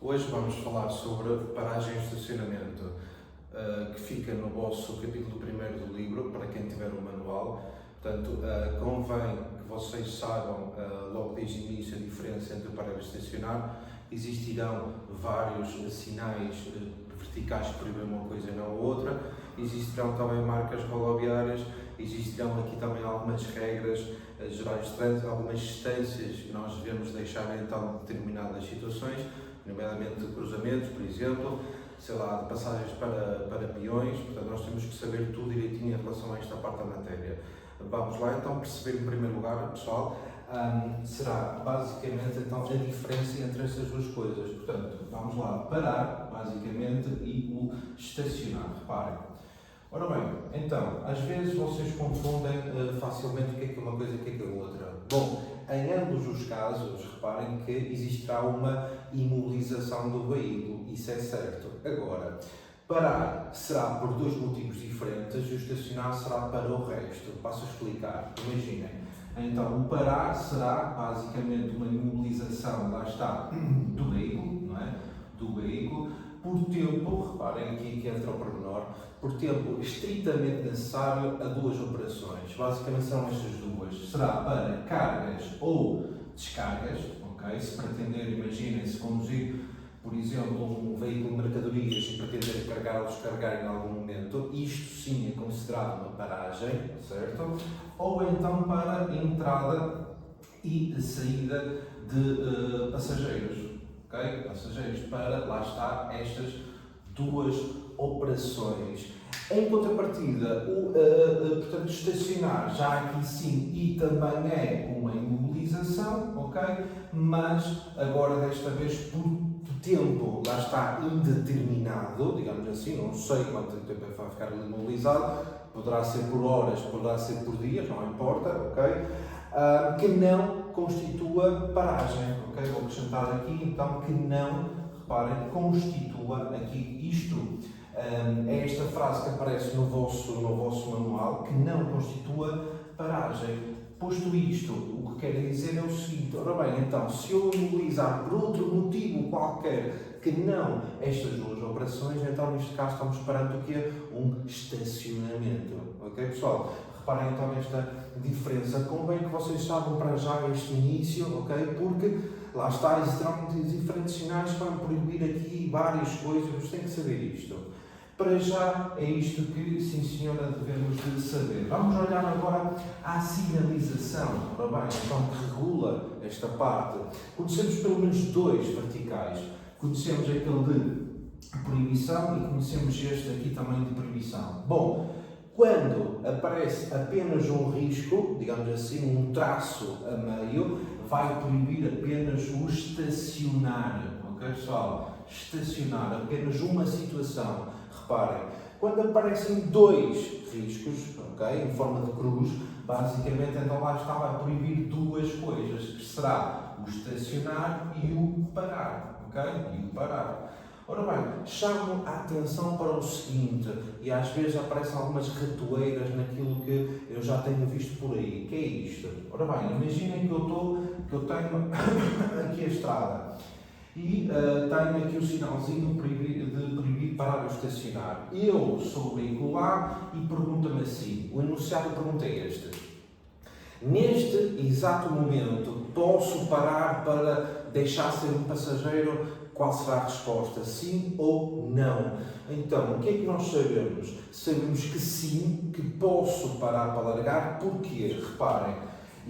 Hoje vamos falar sobre paragem e estacionamento, que fica no vosso capítulo 1º do livro, para quem tiver o manual. Portanto, convém que vocês saibam, logo desde o início, a diferença entre parar e estacionar. Existirão vários sinais verticais que proíbem uma coisa e não a outra. Existirão também marcas rodoviárias. Existirão aqui também algumas regras gerais de trânsito, algumas distâncias que nós devemos deixar então em determinadas situações, nomeadamente de cruzamentos, por exemplo, sei lá, de passagens para peões. Portanto, nós temos que saber tudo direitinho em relação a esta parte da matéria. Vamos lá então perceber em primeiro lugar, pessoal, será basicamente então a diferença entre estas duas coisas. Portanto, vamos lá, parar basicamente e o estacionar, reparem. Ora bem, então, às vezes vocês confundem facilmente o que é uma coisa e o que é outra. Bom, em ambos os casos, reparem que existirá uma imobilização do veículo, isso é certo. Agora, parar será por dois motivos diferentes e o estacionar será para o resto. Passo a explicar. Imaginem. Então, o parar será basicamente uma imobilização, lá está, do veículo, não é? Do veículo, por tempo, reparem aqui que entra o pormenor, por tempo estritamente necessário a duas operações. Basicamente são estas duas. Será para cargas ou descargas, ok? Se pretender, imaginem, se conduzir, por exemplo, um veículo de mercadorias e pretender carregar ou descarregar em algum momento, isto sim é considerado uma paragem, certo? Ou então para entrada e saída de passageiros. Okay? Passageiros para, lá está, estas duas operações. Em contrapartida, portanto, estacionar já aqui sim e também é uma imobilização, ok? Mas agora desta vez por tempo, lá está, indeterminado, digamos assim, não sei quanto tempo vai ficar imobilizado, poderá ser por horas, poderá ser por dias, não importa, ok? Que não constitua paragem, ok? Vou acrescentar aqui então que não, reparem, constitua aqui isto. É esta frase que aparece no vosso manual, que não constitua paragem. Posto isto, o que quer dizer é o seguinte: ora bem, então, se eu imobilizar por outro motivo qualquer que não estas duas operações, então neste caso estamos perante o quê? Um estacionamento, ok, pessoal? Reparem então esta diferença. Convém que vocês saibam para já este início, ok? Porque lá está, existirão diferentes sinais que vão proibir aqui várias coisas, mas tem que saber isto. Para já é isto que, sim senhora, devemos de saber. Vamos olhar agora à sinalização, ora bem, então que regula esta parte. Conhecemos pelo menos dois verticais. Conhecemos aquele de proibição e conhecemos este aqui também de proibição. Bom, quando aparece apenas um risco, digamos assim, um traço a meio, vai proibir apenas o estacionar, ok pessoal? Estacionar, apenas uma situação. Reparem, quando aparecem dois riscos, ok, em forma de cruz, basicamente então lá está a proibir duas coisas, que será o estacionar e o parar, ok? E o parar. Ora bem, chamo a atenção para o seguinte, e às vezes aparecem algumas ratoeiras naquilo que eu já tenho visto por aí. Que é isto? Ora bem, imaginem que eu tenho aqui a estrada e tenho aqui o sinalzinho de proibir parar ou estacionar. Eu sou o veicular e pergunta-me assim, o enunciado pergunta este: neste exato momento, posso parar para deixar ser um passageiro? Qual será a resposta? Sim ou não? Então, o que é que nós sabemos? Sabemos que sim, que posso parar para largar. Porquê? Reparem,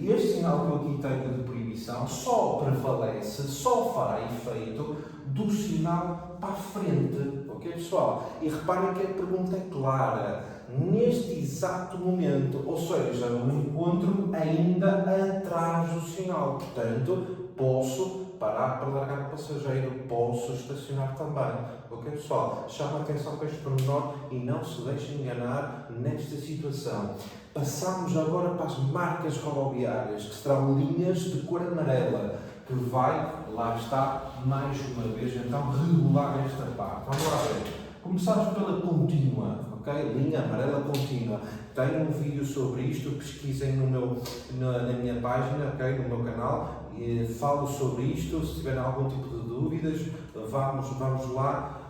este sinal que eu aqui tenho de proibição só prevalece, só fará efeito do sinal para a frente. Ok, pessoal? E reparem que a pergunta é clara. Neste exato momento, ou seja, eu me encontro ainda atrás do sinal. Portanto, posso parar para largar o passageiro, posso estacionar também. Ok, pessoal? Chama a atenção para este pormenor e não se deixem enganar nesta situação. Passamos agora para as marcas rodoviárias, que serão linhas de cor amarela, que vai, lá está, mais uma vez, então, regular esta parte. Vamos lá ver. Começamos pela contínua, ok? Linha amarela contínua. Tenho um vídeo sobre isto, pesquisem na minha página, ok? No meu canal, falo sobre isto, se tiver algum tipo de dúvidas, vamos lá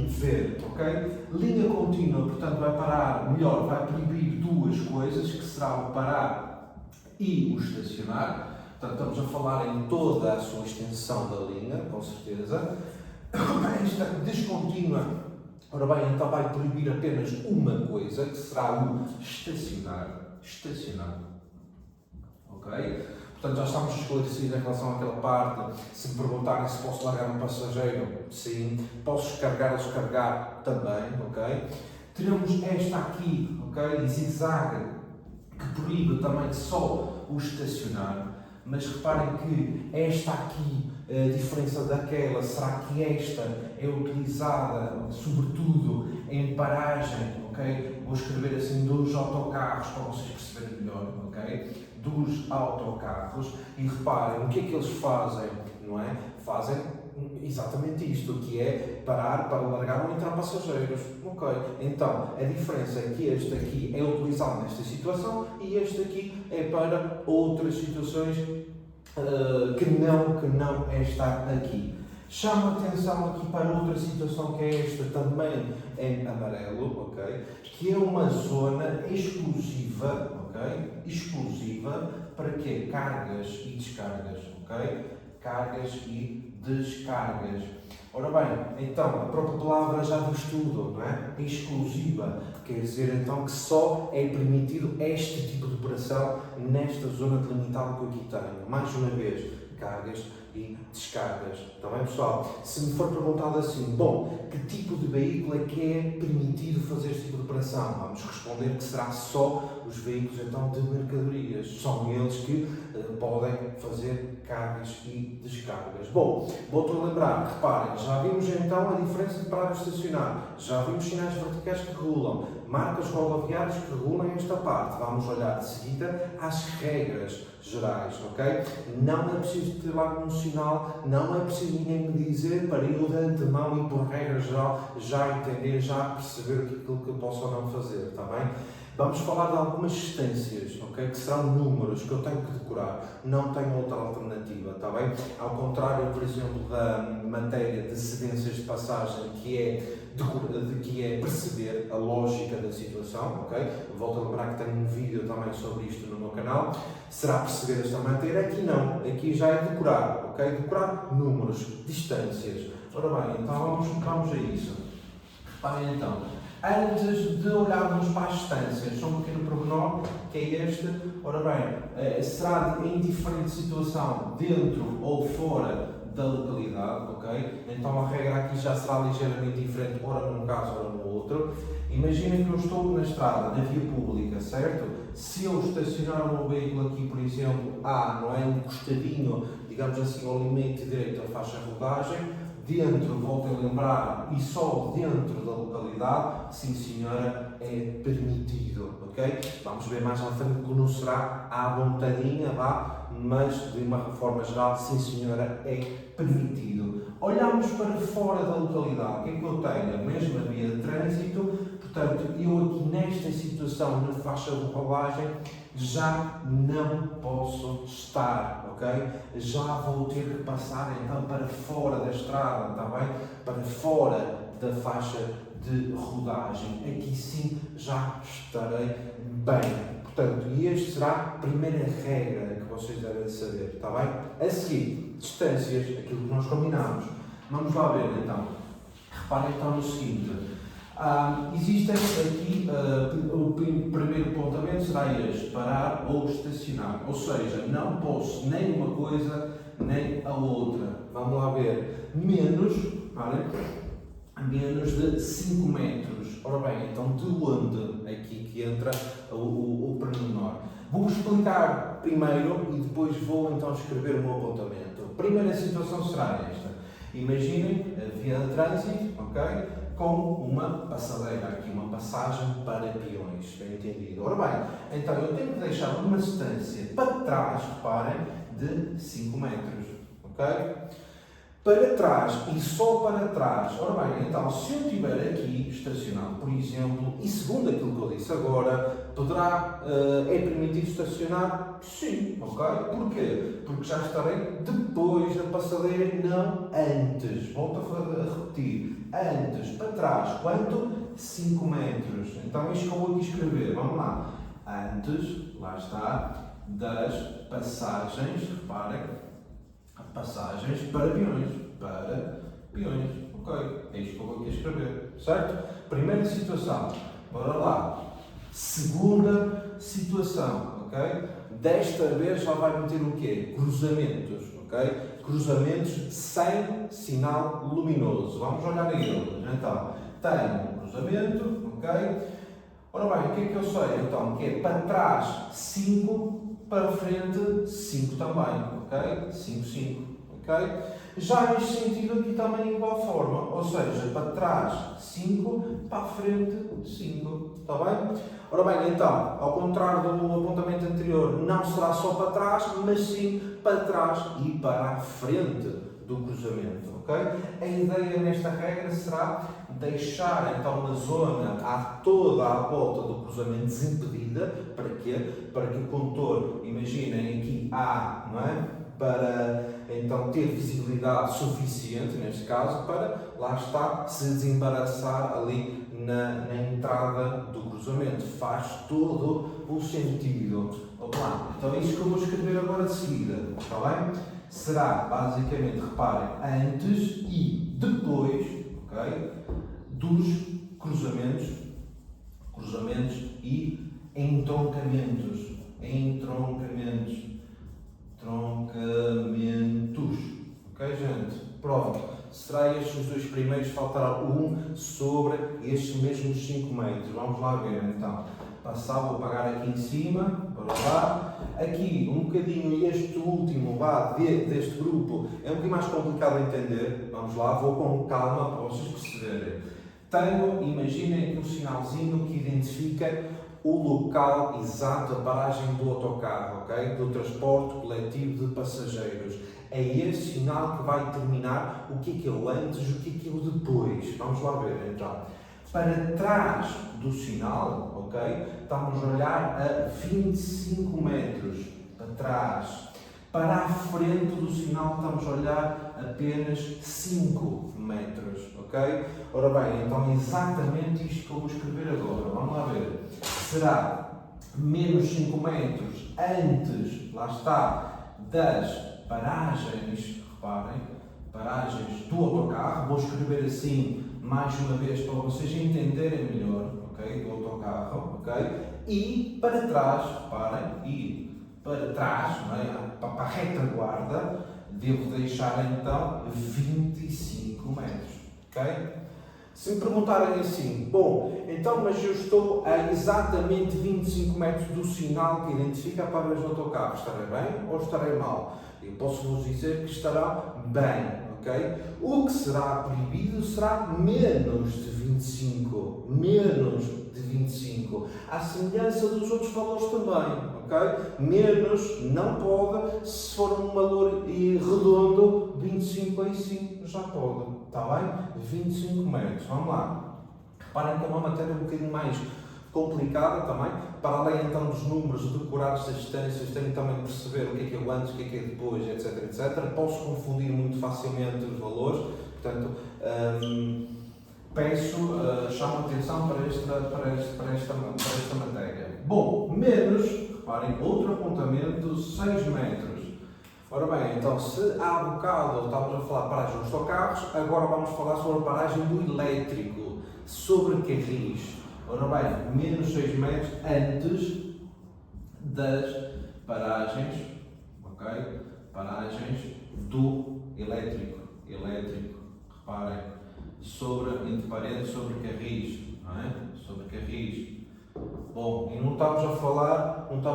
ver, ok? Linha contínua, portanto, vai parar, melhor, vai proibir duas coisas, que será o parar e o estacionar. Portanto, estamos a falar em toda a sua extensão da linha, com certeza. Esta descontínua, ora bem, então vai proibir apenas uma coisa, que será o estacionar. Estacionar. Ok? Portanto, já estamos esclarecidos em relação àquela parte. Se me perguntarem se posso largar um passageiro, sim. Posso descargar ou descargar, também, ok? Teremos esta aqui, ok? De zigue-zague, que proíbe também só o estacionar. Mas reparem que esta aqui, a diferença daquela, será que esta é utilizada, sobretudo, em paragem, ok? Vou escrever assim, dos autocarros, para vocês perceberem melhor, ok? Dos autocarros, e reparem, o que é que eles fazem, não é? Fazem exatamente isto, que é parar para largar ou entrar passageiros, ok? Então, a diferença é que este aqui é utilizado nesta situação e este aqui é para outras situações que não é estar aqui. Chamo a atenção aqui para outra situação, que é esta também em amarelo, ok? Que é uma zona exclusiva, ok? Exclusiva para quê? Cargas e descargas, ok? Cargas e descargas. Ora bem, então, a própria palavra já diz tudo, não é? Exclusiva. Quer dizer, então, que só é permitido este tipo de operação nesta zona delimitada que eu aqui tenho. Mais uma vez, cargas e descargas. Está bem, pessoal? Se me for perguntado assim, bom, que tipo de veículo é que é permitido fazer este tipo de operação? Vamos responder que será só os veículos, então, de mercadorias. São eles que podem fazer cargas e descargas. Bom, volto a lembrar, reparem, já vimos então a diferença de parar e estacionar, já vimos sinais verticais que regulam, marcas rodoviárias que regulam esta parte. Vamos olhar de seguida às regras gerais, ok? Não é preciso ter lá um sinal, não é preciso ninguém me dizer para eu de antemão e por regra geral já entender, já perceber aquilo que eu posso ou não fazer, está bem? Vamos falar de algumas distâncias, ok? Que serão números que eu tenho que decorar, não tenho outra alternativa, está bem? Ao contrário, por exemplo, da matéria de cedências de passagem, que é perceber a lógica da situação, ok? Volto a lembrar que tenho um vídeo também sobre isto no meu canal. Será perceber esta matéria? Aqui não, aqui já é decorar, ok? Decorar números, distâncias. Ora bem, então vamos a isso. Reparem então. Antes de olharmos para as distâncias, só um pequeno pormenor, que é este. Ora bem, será em diferente situação, dentro ou fora da localidade, ok? Então a regra aqui já será ligeiramente diferente, ora num caso, ora no outro. Imaginem que eu estou na estrada, na via pública, certo? Se eu estacionar o meu veículo aqui, por exemplo, não é encostadinho, digamos assim, ao limite direito da faixa de rodagem, dentro, volto a lembrar, e só dentro da localidade, sim senhora, é permitido, ok? Vamos ver mais à frente que não será à vontadinha, mas de uma forma geral, sim senhora, é permitido. Olhamos para fora da localidade, o que é que eu tenho? A mesma via de trânsito, portanto, eu aqui nesta situação, na faixa de rodagem, já não posso estar, ok? Já vou ter que passar então para fora da estrada, está bem? Para fora da faixa de rodagem. Aqui sim já estarei bem. Portanto, e este será a primeira regra que vocês devem saber, está bem? A seguir, distâncias, aquilo que nós combinamos. Vamos lá ver então. Reparem então no seguinte. Existem aqui, o primeiro apontamento será este, parar ou estacionar, ou seja, não posso nem uma coisa nem a outra. Vamos lá ver, menos de 5 metros. Ora bem, então de onde aqui que entra o pormenor? Vou explicar primeiro e depois vou então escrever o meu apontamento. A primeira situação será esta. Imaginem a via de trânsito, ok? Com uma passadeira aqui, uma passagem para peões, bem entendido. Ora bem, então eu tenho que deixar uma distância para trás, reparem, de 5 metros, ok? Para trás e só para trás. Ora bem, então, se eu estiver aqui estacionado, por exemplo, e segundo aquilo que eu disse agora, poderá, é permitido estacionar? Sim, ok? Porquê? Porque já estarei depois da passadeira e não antes. Volto a repetir. Antes, para trás, quanto? 5 metros. Então, isto que eu vou aqui escrever, vamos lá. Antes, lá está, das passagens, reparem, passagens para peões. Para peões. Ok. É isto que eu vou aqui escrever. Certo? Primeira situação. Bora lá. Segunda situação. Ok? Desta vez já vai meter o quê? Cruzamentos. Ok? Cruzamentos sem sinal luminoso. Vamos olhar a eles. Então, tenho um cruzamento. Ok? Ora bem, o que é que eu sei? Então, que é para trás 5, para frente 5 também, ok? 5, 5, ok? Já neste sentido aqui também de igual forma, ou seja, para trás 5, para a frente 5, está bem? Ora bem, então, ao contrário do apontamento anterior, não será só para trás, mas sim para trás e para a frente do cruzamento, ok? A ideia nesta regra será deixar então uma zona toda à volta do cruzamento desimpedida. Para quê? Para que o condutor, imaginem aqui A, não é? Para então ter visibilidade suficiente, neste caso, para, lá está, se desembaraçar ali na entrada do cruzamento. Faz todo o sentido. Vamos lá. Então é isto que eu vou escrever agora de seguida, está bem? Será, basicamente, reparem, antes e depois, ok? Dos cruzamentos e entroncamentos. Troncamentos. Ok, gente? Pronto. Será estes os dois primeiros, faltará um sobre estes mesmos 5 metros. Vamos lá ver então. Vou apagar aqui em cima, para lá. Aqui, um bocadinho, este último lá deste grupo é um bocadinho mais complicado de entender. Vamos lá, vou com calma para vocês perceberem. Tenho, imaginem aqui um sinalzinho que identifica o local exato da paragem do autocarro, ok? Do transporte coletivo de passageiros. É este sinal que vai determinar o que é o antes e o que é o depois. Vamos lá ver então. Para trás do sinal, ok? Estamos a olhar a 25 metros para trás. Para a frente do sinal estamos a olhar apenas 5 metros, ok? Ora bem, então exatamente isto que eu vou escrever agora. Vamos lá ver. Será menos 5 metros antes, lá está, das paragens, reparem, paragens do autocarro. Vou escrever assim mais uma vez para vocês entenderem melhor, ok? Do autocarro, ok? E para trás, reparem, e para trás, não é? Para a retaguarda, devo deixar então 25 metros, ok? Se me perguntarem assim, bom, então, mas eu estou a exatamente 25 metros do sinal que identifica a paragem do autocarro, estarei bem ou estarei mal? Eu posso vos dizer que estará bem, ok? O que será proibido será menos de 25, à semelhança dos outros valores também, ok? Menos não pode, se for um valor redondo, 25 aí sim já pode. Está bem? 25 metros. Vamos lá. Reparem que é uma matéria um bocadinho mais complicada também. Para além então dos números, decorar as distâncias, tenho também de perceber o que é o antes, o que é depois, etc, etc. Posso confundir muito facilmente os valores. Portanto, chamo a atenção para esta matéria. Bom, menos, reparem, outro apontamento, 6 metros. Ora bem, então se há bocado estávamos a falar de paragem dos autocarros, agora vamos falar sobre a paragem do elétrico, sobre carris. Ora bem, menos 6 metros antes das paragens, ok? Paragens do elétrico, reparem, entre parênteses, sobre carris, não é? Sobre carris. Bom, e não estamos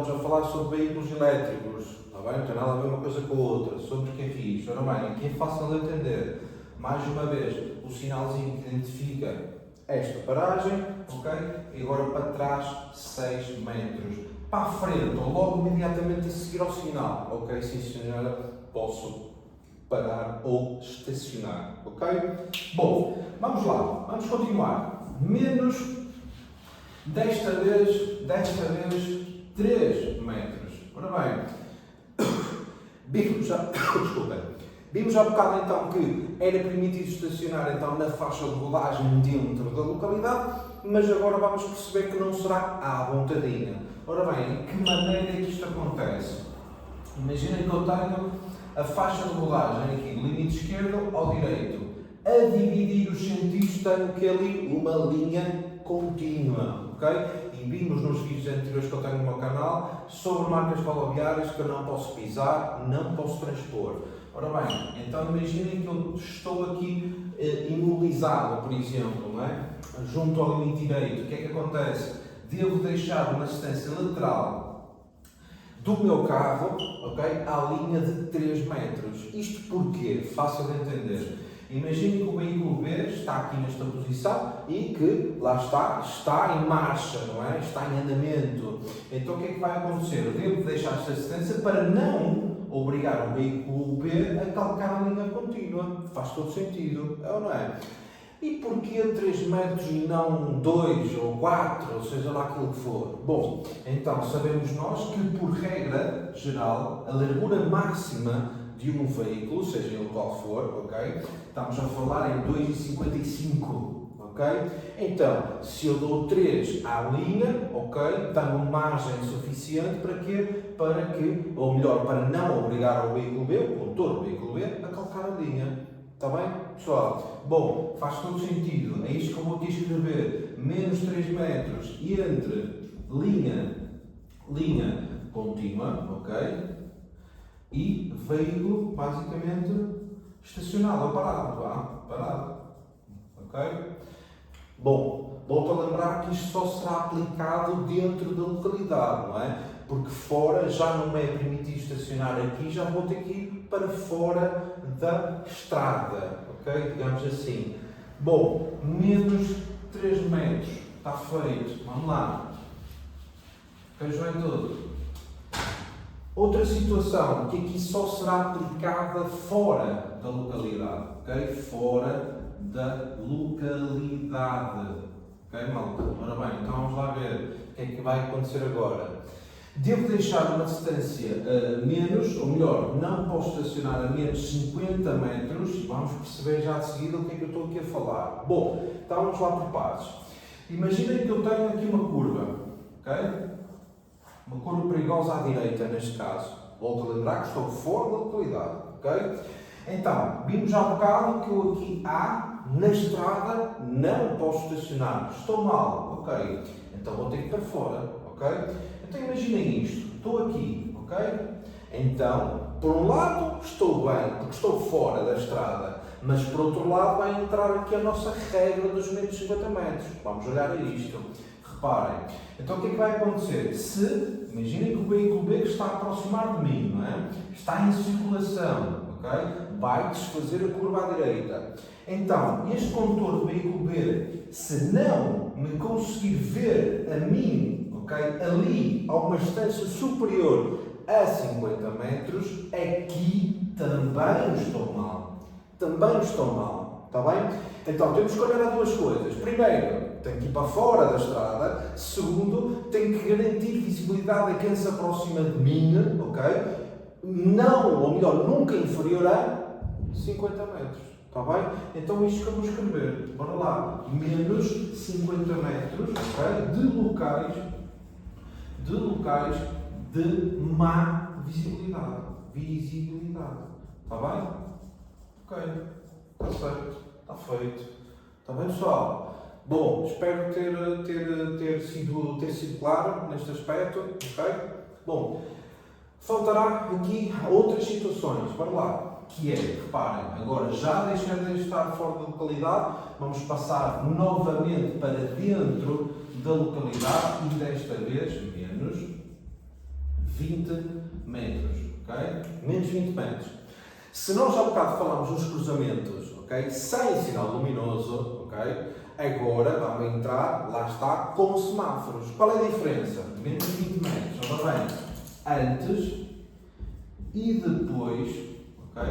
a falar sobre veículos elétricos. Não tem nada a ver uma coisa com a outra, sobre carris. Ora bem, aqui é fácil de entender. Mais uma vez, o sinalzinho que identifica esta paragem, ok? E agora para trás, 6 metros. Para a frente, ou logo imediatamente a seguir ao sinal, ok? Sim senhora, posso parar ou estacionar, ok? Bom, vamos lá, vamos continuar. Menos, desta vez, 3 metros. Ora bem, vimos há bocado então que era permitido estacionar então na faixa de rodagem dentro da localidade, mas agora vamos perceber que não será à vontadinha. Ora bem, de que maneira é que isto acontece? Imaginem que eu tenho a faixa de rodagem aqui do limite esquerdo ao direito. A dividir os sentidos tenho que ali uma linha contínua, ok? E vimos nos vídeos anteriores que eu tenho no meu canal sobre marcas ferroviárias que eu não posso pisar, não posso transpor. Ora bem, então imaginem que eu estou aqui imobilizado, por exemplo, não é? Junto ao limite direito. O que é que acontece? Devo deixar uma distância lateral do meu carro, ok? À linha de 3 metros. Isto porquê? Fácil de entender. Imagine que o veículo B está aqui nesta posição e que, lá está em marcha, não é? Está em andamento. Então o que é que vai acontecer? Eu devo deixar esta distância para não obrigar o veículo B a calcar a linha contínua. Faz todo sentido, é ou não é? E porquê 3 metros e não 2 ou 4, ou seja lá aquilo que for? Bom, então sabemos nós que, por regra geral, a largura máxima de um veículo, seja ele qual for, ok? Estamos a falar em 2,55, ok? Então, se eu dou 3 à linha, ok? Tenho margem suficiente para quê? Para que, ou melhor, para não obrigar o veículo B, o condutor do veículo B, a calcar a linha. Está bem, pessoal? Bom, faz todo sentido. É isto que eu vou aqui escrever. Menos 3 metros entre linha contínua, ok? E veículo, basicamente, estacionado ou parado. Ok? Bom, volto a lembrar que isto só será aplicado dentro da localidade, não é? Porque fora já não é permitido estacionar aqui, já vou ter que ir para fora da estrada, ok? Digamos assim. Bom, menos 3 metros, está feito, vamos lá. Ok, juventude? Outra situação, que aqui só será aplicada fora da localidade, ok? Fora da localidade, ok, malta? Ora bem, então vamos lá ver o que é que vai acontecer agora. Devo deixar uma distância menos, ou melhor, não posso estacionar a menos de 50 metros, vamos perceber já de seguida o que é que eu estou aqui a falar. Bom, então vamos lá por partes. Imaginem que eu tenho aqui uma curva, ok? Uma curva perigosa à direita, neste caso. Volto a lembrar que estou fora da localidade, ok? Então, vimos há bocado que eu aqui na estrada, não posso estacionar. Estou mal, ok? Então vou ter que ir para fora, ok? Então imaginem isto. Estou aqui, ok? Então, por um lado, estou bem, porque estou fora da estrada. Mas, por outro lado, vai entrar aqui a nossa regra dos menos 50 metros. Vamos olhar a isto. Reparem. Então, o que é que vai acontecer? Imaginem que o veículo B está a aproximar de mim, não é? Está em circulação, ok? Vai desfazer a curva à direita. Então, este condutor do veículo B, se não me conseguir ver a mim, ok? Ali, a uma distância superior a 50 metros, aqui também estou mal. Está bem? Então, temos que olhar a duas coisas. Primeiro, tenho que ir para fora da estrada. Segundo, tenho que garantir visibilidade a quem se aproxima de mim, ok? Não, ou melhor, nunca inferior a 50 metros. Está bem? Então, isto que eu vou escrever. Bora lá. Menos 50 metros, ok? De locais de má visibilidade. Está bem? Ok. Está certo. Está feito. Está bem, pessoal? Bom, espero ter sido claro neste aspecto, ok? Bom, faltará aqui outras situações, para lá, que é, reparem, agora já deixando de estar fora da localidade, vamos passar novamente para dentro da localidade e desta vez menos 20 metros, ok? Menos 20 metros. Se nós há bocado falámos nos cruzamentos, ok? Sem sinal luminoso, ok? Agora vamos entrar, lá está, com semáforos. Qual é a diferença? Menos 20 metros. Ora bem, antes e depois, ok?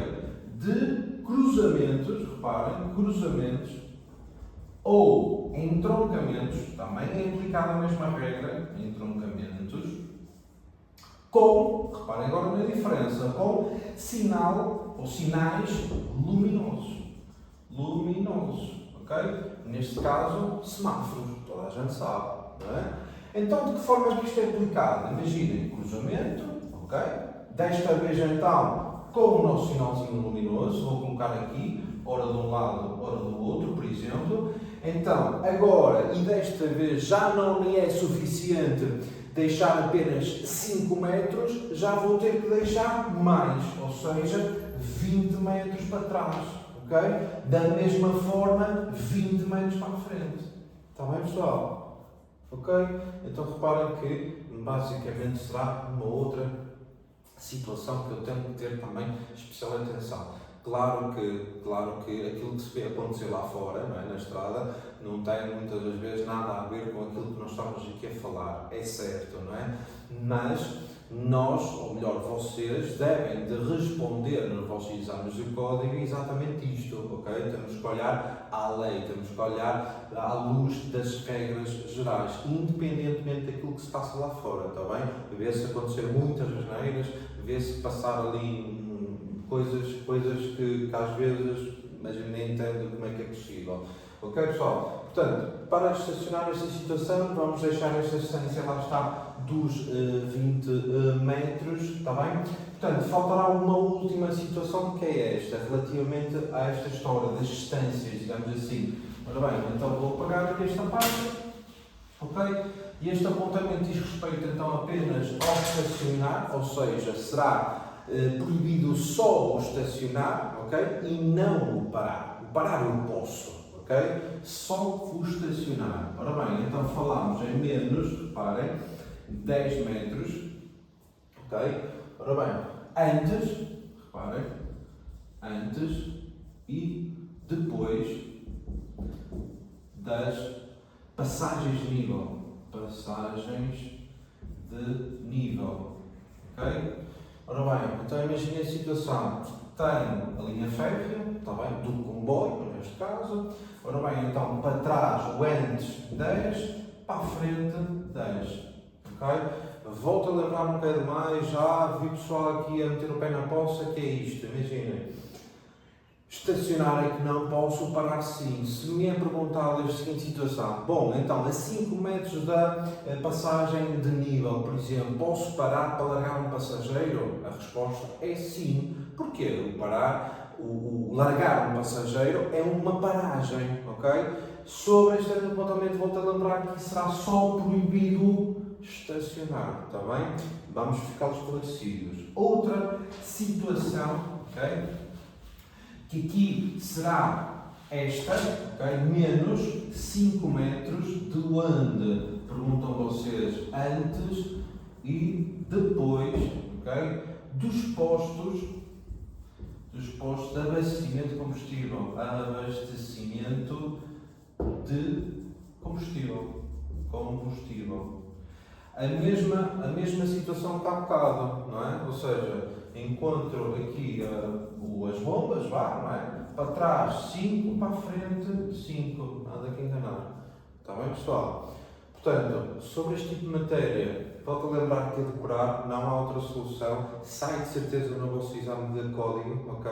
de cruzamentos, reparem, cruzamentos ou entroncamentos, também é aplicada a mesma regra, entroncamentos, com, reparem agora na diferença, com sinal ou sinais luminosos. Luminosos, ok? Neste caso, semáforos, toda a gente sabe, não é? Então, de que forma é que isto é aplicado? Imaginem, cruzamento, ok? Desta vez então, com o nosso sinalzinho luminoso, vou colocar aqui, ora de um lado, ora do outro, por exemplo. Então, agora, e desta vez já não me é suficiente deixar apenas 5 metros, já vou ter que deixar mais, ou seja, 20 metros para trás, ok? Da mesma forma, 20 metros para a frente. Está bem, pessoal? Ok? Então reparem que, basicamente, será uma outra situação que eu tenho que ter também especial atenção. Claro que aquilo que se vê acontecer lá fora, não é, na estrada, não tem muitas das vezes nada a ver com aquilo que nós estamos aqui a falar, é certo, não é? Mas nós, ou melhor, vocês, devem de responder nos vossos exames de código exatamente isto, ok? Temos que olhar à lei, temos que olhar à luz das regras gerais, independentemente daquilo que se passa lá fora, está bem? Vê-se acontecer muitas asneiras, vê-se passar ali coisas que às vezes, mas eu nem entendo como é que é possível. Ok, pessoal? Portanto, para estacionar esta situação, vamos deixar esta distância, lá está, dos 20 metros, está bem? Portanto, faltará uma última situação que é esta, relativamente a esta história das distâncias, digamos assim. Ora bem, então vou apagar aqui esta parte, ok? E este apontamento diz respeito então apenas ao estacionar, ou seja, será proibido só o estacionar, ok? E não o parar. O parar eu posso, ok? Só o estacionar. Ora bem, então falamos em menos, reparem, 10 metros, ok? Ora bem, antes, reparem, antes e depois das passagens de nível. Passagens de nível, ok? Ora bem, então imagine a situação, tenho a linha férrea, está bem, do comboio, neste caso. Ora bem, então para trás o antes 10, para a frente 10, ok? Volto a lembrar um bocadinho mais, já vi pessoal aqui a meter o pé na poça, que é isto, imaginem. Estacionar é que não posso, parar sim. Se me é perguntado a seguinte situação, bom, então a 5 metros da passagem de nível, por exemplo, posso parar para largar um passageiro? A resposta é sim. Porquê? O largar um passageiro é uma paragem, ok? Sobre este apontamento, volto a lembrar que será só proibido estacionar, está bem? Vamos ficar esclarecidos. Outra situação, ok? Que aqui será esta, okay? Menos 5 metros de onde, perguntam vocês, antes e depois, okay? dos postos de abastecimento de combustível. Abastecimento de combustível. A mesma situação que há bocado, não é? Ou seja, encontro aqui as bombas, não é? Para trás 5, para a frente 5. Nada que enganar. Está bem, pessoal? Portanto, sobre este tipo de matéria, volto a lembrar que a decorar não há outra solução. Sai de certeza no vosso exame de código, ok?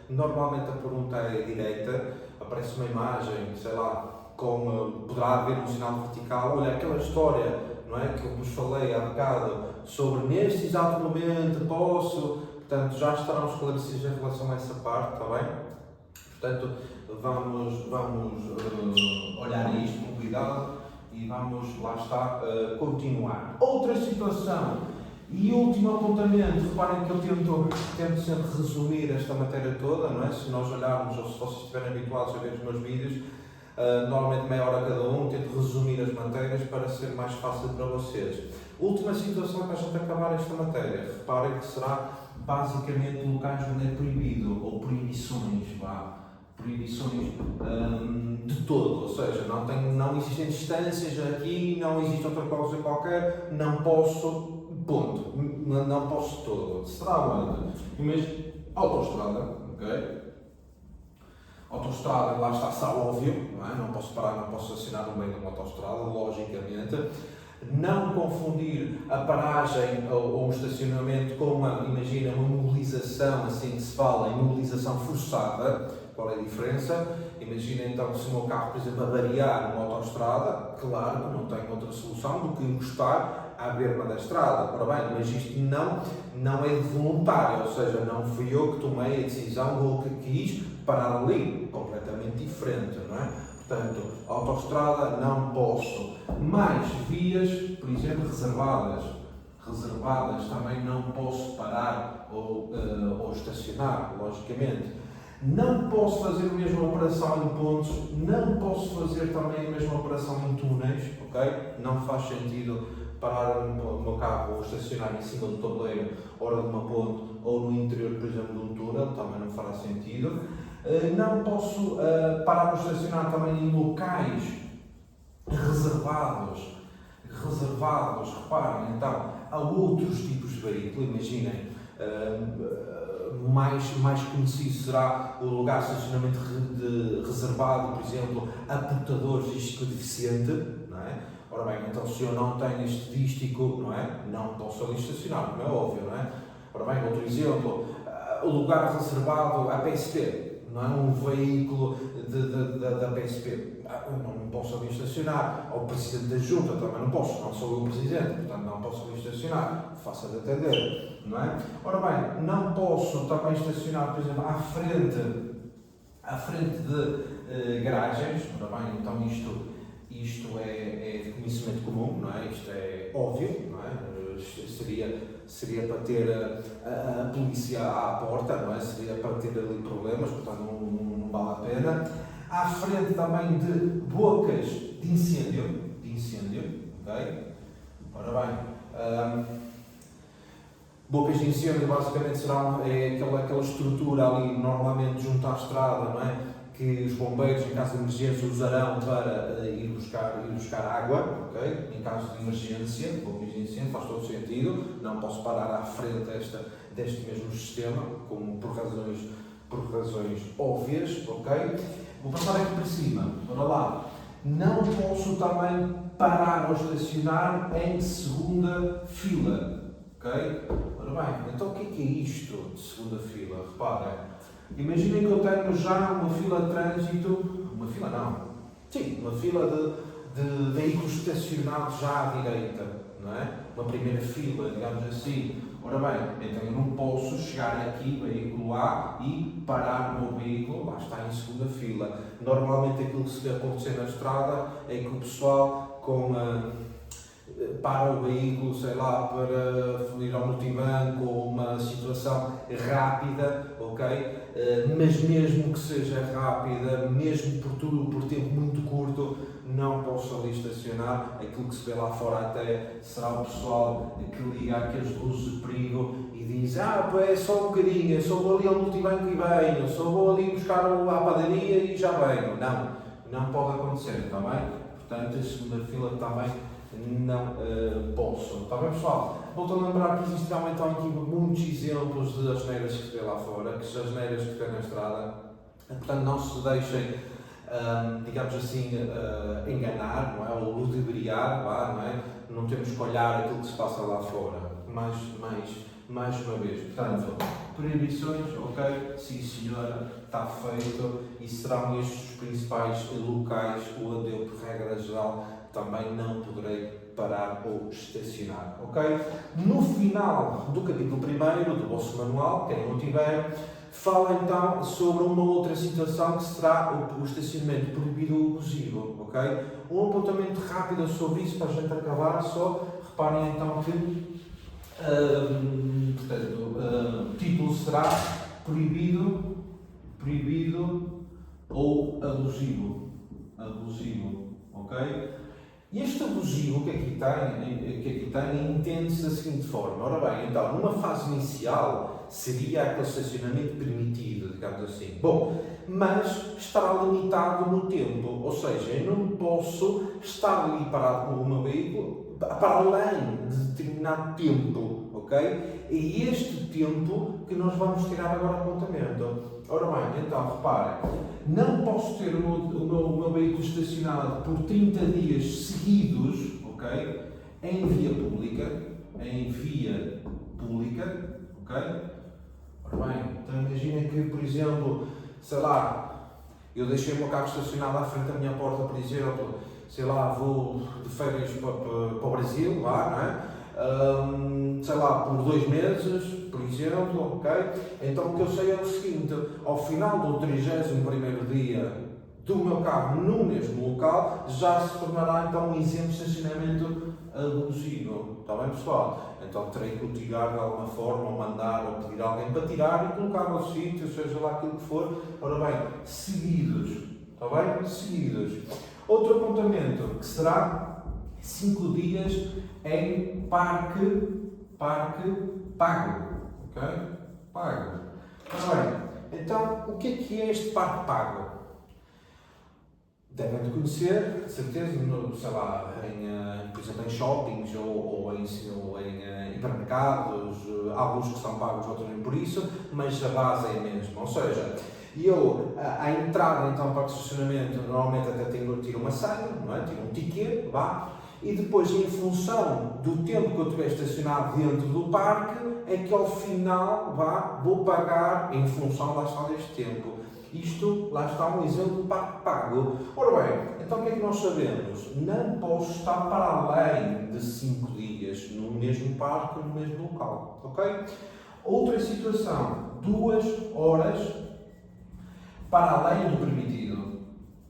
Normalmente a pergunta é direita, aparece uma imagem, sei lá, poderá haver um sinal vertical. Olha, aquela história, não é, que eu vos falei há bocado, sobre neste exato momento posso, portanto já estarão esclarecidos em relação a essa parte, está bem? Portanto, vamos olhar a isto com cuidado e vamos, lá está, continuar. Outra situação e último apontamento, reparem que eu tento sempre resumir esta matéria toda, não é? Se nós olharmos, ou se vocês estiverem habituados a ver os meus vídeos, normalmente meia hora cada um, tento resumir as matérias para ser mais fácil para vocês. Última situação para a gente acabar esta matéria. Reparem que será basicamente locais onde é proibido, ou proibições, proibições de todo, ou seja, não existem distâncias aqui, não existe outra coisa qualquer, não posso, ponto, não posso todo. Será onde? Mas autoestrada, ok? Autostrada, lá está óbvio, não é? Não posso parar, não posso estacionar no meio de uma autostrada, logicamente. Não confundir a paragem ou um estacionamento com imagina, uma mobilização, assim que se fala, em mobilização forçada. Qual é a diferença? Imagina então se o meu carro, por exemplo, avariar numa autostrada, claro que não tenho outra solução do que encostar à berma da estrada. Ora bem, mas isto não é de voluntário, ou seja, não fui eu que tomei a decisão ou que quis parar ali, completamente diferente, não é? Portanto, autostrada não posso. Mais vias, por exemplo, reservadas também não posso parar ou estacionar, logicamente. Não posso fazer a mesma operação em pontos, não posso fazer também a mesma operação em túneis, ok? Não faz sentido parar o meu carro ou estacionar em cima do tabuleiro, ou de uma ponte, ou no interior, por exemplo, de um túnel, também não fará sentido. Não posso parar ou estacionar também em locais reservados, reparem, então, há outros tipos de veículo, imaginem, mais conhecido será o lugar de estacionamento reservado, por exemplo, a portadores de deficiente, não é? Ora bem, então se eu não tenho este dístico, não é? Não posso ali estacionar, como é óbvio, não é? Ora bem, outro exemplo, o lugar reservado à PSP, não é? Um veículo da PSP, eu não posso ali estacionar. Ou o Presidente da Junta, também não posso, não sou eu o Presidente, portanto não posso ali estacionar, faça de atender, não é? Ora bem, não posso também estacionar, por exemplo, à frente de garagens. Ora bem, então isto é de conhecimento comum, não é? Isto é óbvio, não é? Seria para ter a polícia à porta, não é? Seria para ter ali problemas, portanto não vale a pena. À frente também de bocas de incêndio, ok? Ora bem, bocas de incêndio basicamente serão aquela estrutura ali normalmente junto à estrada, não é? Que os bombeiros, em caso de emergência, usarão para ir buscar água, ok? Em caso de emergência, bocas de incêndio, faz todo sentido. Não posso parar à frente deste mesmo sistema, como por razões óbvias, ok? Vou passar aqui para cima, para lá. Não posso também parar ou estacionar em segunda fila, ok? Ora bem, então o que é isto de segunda fila? Reparem, imaginem que eu tenho já uma fila de trânsito, uma fila de veículos estacionados já à direita, não é? Uma primeira fila, digamos assim. Ora bem, então eu não posso chegar aqui, veículo A, e parar o meu veículo, lá está em segunda fila. Normalmente aquilo que se vê acontecer na estrada é que o pessoal para o veículo, sei lá, para ir ao multibanco ou uma situação rápida, ok? Mas mesmo que seja rápida, mesmo por tempo muito curto, não posso ali estacionar. Aquilo que se vê lá fora até será o pessoal que liga aqueles luzes de perigo e diz: é só um bocadinho, eu só vou ali ao multibanco e venho, só vou ali buscar a padaria e já venho. Não pode acontecer, está bem? Portanto, a segunda fila também não posso. Está bem, pessoal? Volto a lembrar que existem então aqui muitos exemplos de asneiras que se vê lá fora, que as asneiras que se vê na estrada. Portanto, não se deixem, digamos assim, enganar, não é? Ou ludibriar, não é? Não temos que olhar aquilo que se passa lá fora. Mais uma vez. Portanto, proibições, ok? Sim, senhora, está feito. E serão estes os principais locais onde eu, por regra geral, também não poderei parar ou estacionar, ok? No final do capítulo 1 do vosso manual, quem não tiver, fala então sobre uma outra situação que será o estacionamento proibido ou abusivo, ok? Um apontamento rápido sobre isso para a gente acabar só. Reparem então que o título será proibido ou abusivo, ok? Este abusivo que aqui tem entende-se da seguinte forma. Ora bem, então, numa fase inicial seria aquele estacionamento permitido, digamos assim. Bom, mas estará limitado no tempo, ou seja, eu não posso estar ali parado com o meu veículo para além de determinado tempo, ok? É este tempo que nós vamos tirar agora apontamento. Ora bem, então reparem, não posso ter o meu veículo estacionado por 30 dias seguidos, ok? Em via pública, ok? Ora bem, então imaginem que, por exemplo, sei lá, eu deixei o meu carro estacionado à frente da minha porta, por exemplo, sei lá, vou de férias para o Brasil, lá, não é? Sei lá, por 2 meses, por exemplo, ok? Então o que eu sei é o seguinte, ao final do 31º dia do meu carro no mesmo local, já se tornará então um exemplo de estacionamento abusivo. Está bem, pessoal? Então terei que o tirar de alguma forma, ou mandar, ou pedir a alguém para tirar e colocar no sítio, seja lá aquilo que for. Ora bem, seguidos. Está bem? Seguidos. Outro apontamento, que será 5 dias em parque pago. Ok? Pago. Ora bem, então o que é este parque pago? Devem de conhecer, de certeza, sei lá, por exemplo, em shoppings ou em hipermercados, alguns que são pagos, outros nem por isso, mas a base é a mesma. Ou seja, à entrada então para o estacionamento, normalmente até tiro uma senha, não é? Tiro um ticket, vá, e depois, em função do tempo que eu estiver estacionado dentro do parque, é que ao final, vou pagar em função, lá está, deste tempo. Isto, lá está um exemplo de parque pago. Ora bem, então o que é que nós sabemos? Não posso estar para além de 5 dias no mesmo parque, no mesmo local, ok? Outra situação, 2 horas para além do permitido.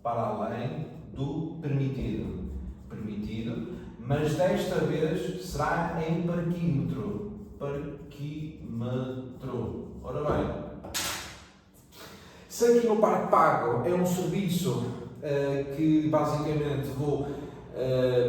Para além do permitido. Permitido, mas desta vez será em parquímetro. Parquímetro. Ora bem, se aqui no Parque Pago é um serviço que basicamente vou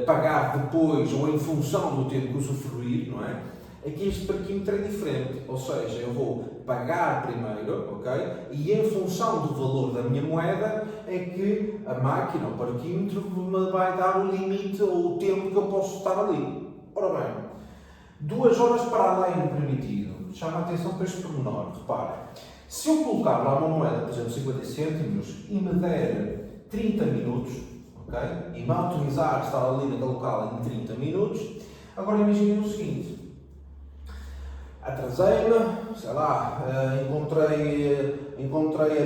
pagar depois ou em função do tempo que usufruir, não é? Aqui este parquímetro é diferente, ou seja, eu vou pagar primeiro, ok? E em função do valor da minha moeda é que a máquina, o parquímetro, me vai dar o limite ou o tempo que eu posso estar ali. Ora bem, 2 horas para além do permitido. Chama a atenção para este pormenor, reparem. Se eu colocar lá uma moeda, por exemplo, 50 cêntimos, e me der 30 minutos, ok? E me autorizar a estar ali naquele local em 30 minutos, agora imaginem o seguinte. Atrasei-me, sei lá, encontrei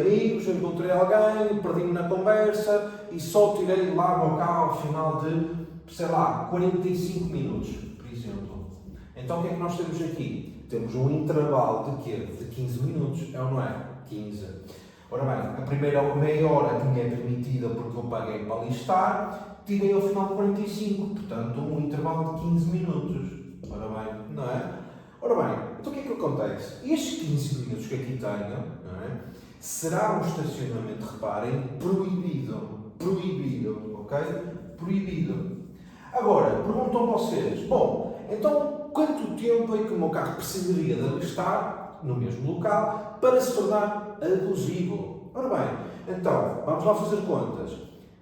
amigos, encontrei alguém, perdi-me na conversa e só tirei lá o meu carro ao final de, sei lá, 45 minutos, por exemplo. Então o que é que nós temos aqui? Temos um intervalo de quê? De 15 minutos, é ou não é? 15. Ora bem, a primeira meia hora que me é permitida porque eu paguei para ali estar, tirei ao final de 45, portanto um intervalo de 15 minutos. Ora bem, não é? Ora bem, então o que é que acontece? Estes 15 minutos que aqui tenho, não é? Será um estacionamento, reparem, proibido. Proibido, ok? Proibido. Agora, perguntam vocês, bom, então quanto tempo é que o meu carro precisaria de alistar no mesmo local para se tornar abusivo? Ora bem, então, vamos lá fazer contas.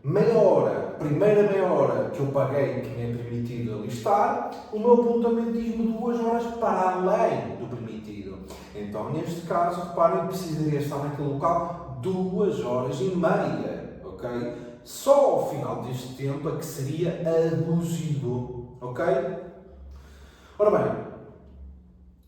Meia hora, primeira meia hora que eu paguei que me é permitido alistar, o meu apontamento diz-me 2 horas para além do permitido. Então, neste caso, reparem, precisaria estar naquele local 2 horas e meia, ok? Só ao final deste tempo é que seria abusivo, ok? Ora bem,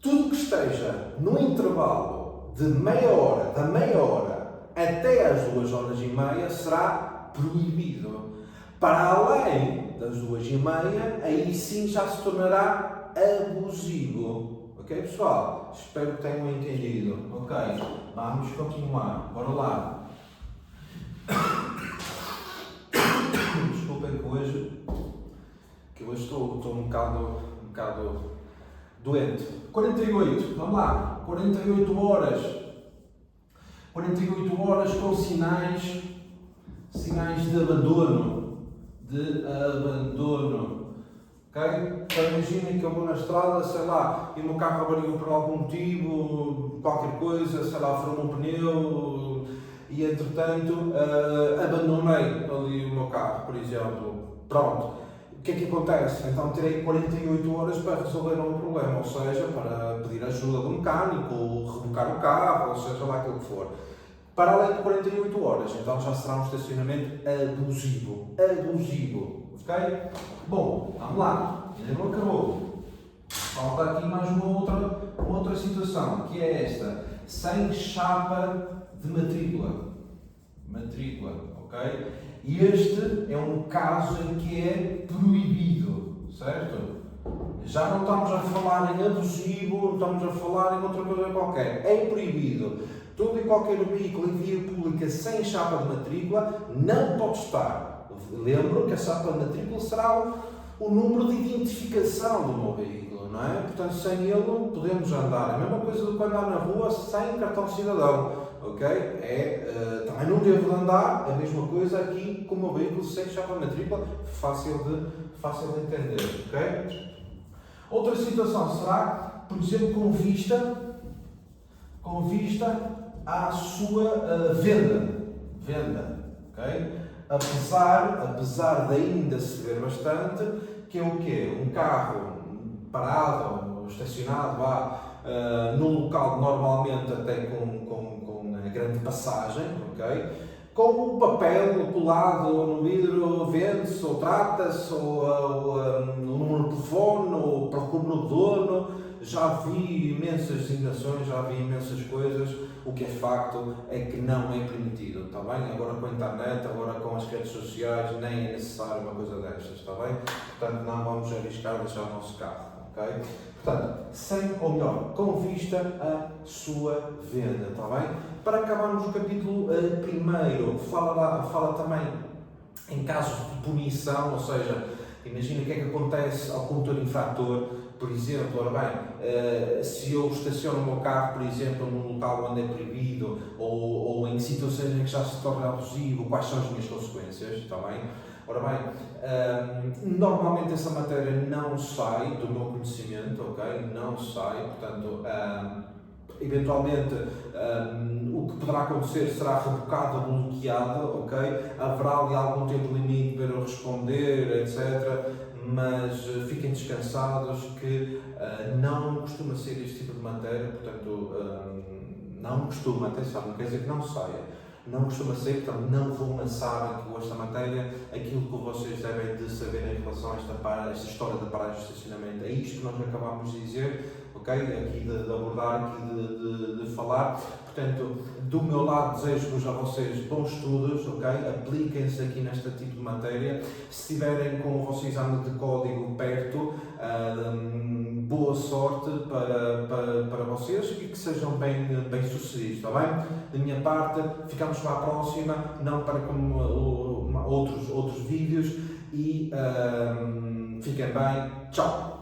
tudo que esteja no intervalo de meia hora, da meia hora até às 2 horas e meia, será proibido. Para além das 2 e meia, aí sim já se tornará abusivo. Ok, pessoal? Espero que tenham entendido. Ok, vamos continuar. Bora lá. Desculpem que hoje estou um bocado doente. 48, vamos lá. 48 horas. 48 horas com sinais de abandono. Ok? Então imaginem que eu vou na estrada, sei lá, e o meu carro avariou por algum motivo, qualquer coisa, sei lá, furou um pneu e entretanto abandonei ali o meu carro, por exemplo. Pronto. O que é que acontece? Então terei 48 horas para resolver um problema, ou seja, para pedir ajuda do mecânico, ou rebocar o carro, ou seja lá aquilo que for. Para além de 48 horas, então já será um estacionamento abusivo. Abusivo. Ok? Bom, vamos lá. Ainda não acabou. Falta aqui mais uma outra situação, que é esta. Sem chapa de matrícula. Matrícula, ok? E este é um caso em que é proibido, certo? Já não estamos a falar em abusivo, não estamos a falar em outra coisa qualquer. É proibido. Todo e qualquer veículo em via pública sem chapa de matrícula não pode estar. Lembro que a chapa de matrícula será o número de identificação do meu veículo, não é? Portanto, sem ele podemos andar. A mesma coisa do que andar na rua sem cartão cidadão, ok? Também não devo andar, a mesma coisa aqui com o meu veículo sem chapa de matrícula, fácil de entender, ok? Outra situação será, por exemplo, com vista à sua venda, ok? Apesar de ainda se ver bastante, que é o quê? Um carro parado, estacionado no local normalmente até com grande passagem, ok? Com o papel colado no vidro, vende-se ou trata-se, ou o número de telefone, ou procura no dono. Já vi imensas designações, já vi imensas coisas. O que é facto é que não é permitido, está bem? Agora com a internet, agora com as redes sociais, nem é necessário uma coisa destas, está bem? Portanto, não vamos arriscar deixar o nosso carro, ok? Portanto, com vista à sua venda, está bem? Para acabarmos o capítulo primeiro, fala também em casos de punição, ou seja, imagina o que é que acontece ao condutor infrator, por exemplo, ora bem, se eu estaciono o meu carro, por exemplo, num local onde é proibido, ou em situações em que já se torna abusivo, quais são as minhas consequências, está bem? Ora bem, normalmente essa matéria não sai do meu conhecimento, ok? Não sai, portanto, eventualmente o que poderá acontecer será rebocado, bloqueado, ok? Haverá ali algum tempo limite para eu responder, etc. Mas fiquem descansados que não costuma ser este tipo de matéria, portanto, não costuma, atenção, não quer dizer que não saia. Não costuma ser, portanto, não vou lançar aqui esta matéria. Aquilo que vocês devem de saber em relação a esta história da paragem de estacionamento é isto que nós acabámos de dizer, ok? Aqui de abordar, aqui de falar. Portanto, do meu lado, desejo-vos a vocês bons estudos, ok? Apliquem-se aqui neste tipo de matéria. Se estiverem com o vosso exame de código perto, boa sorte para vocês e que sejam bem sucedidos, está bem? Da minha parte, ficamos para a próxima, não para outros vídeos e fiquem bem. Tchau!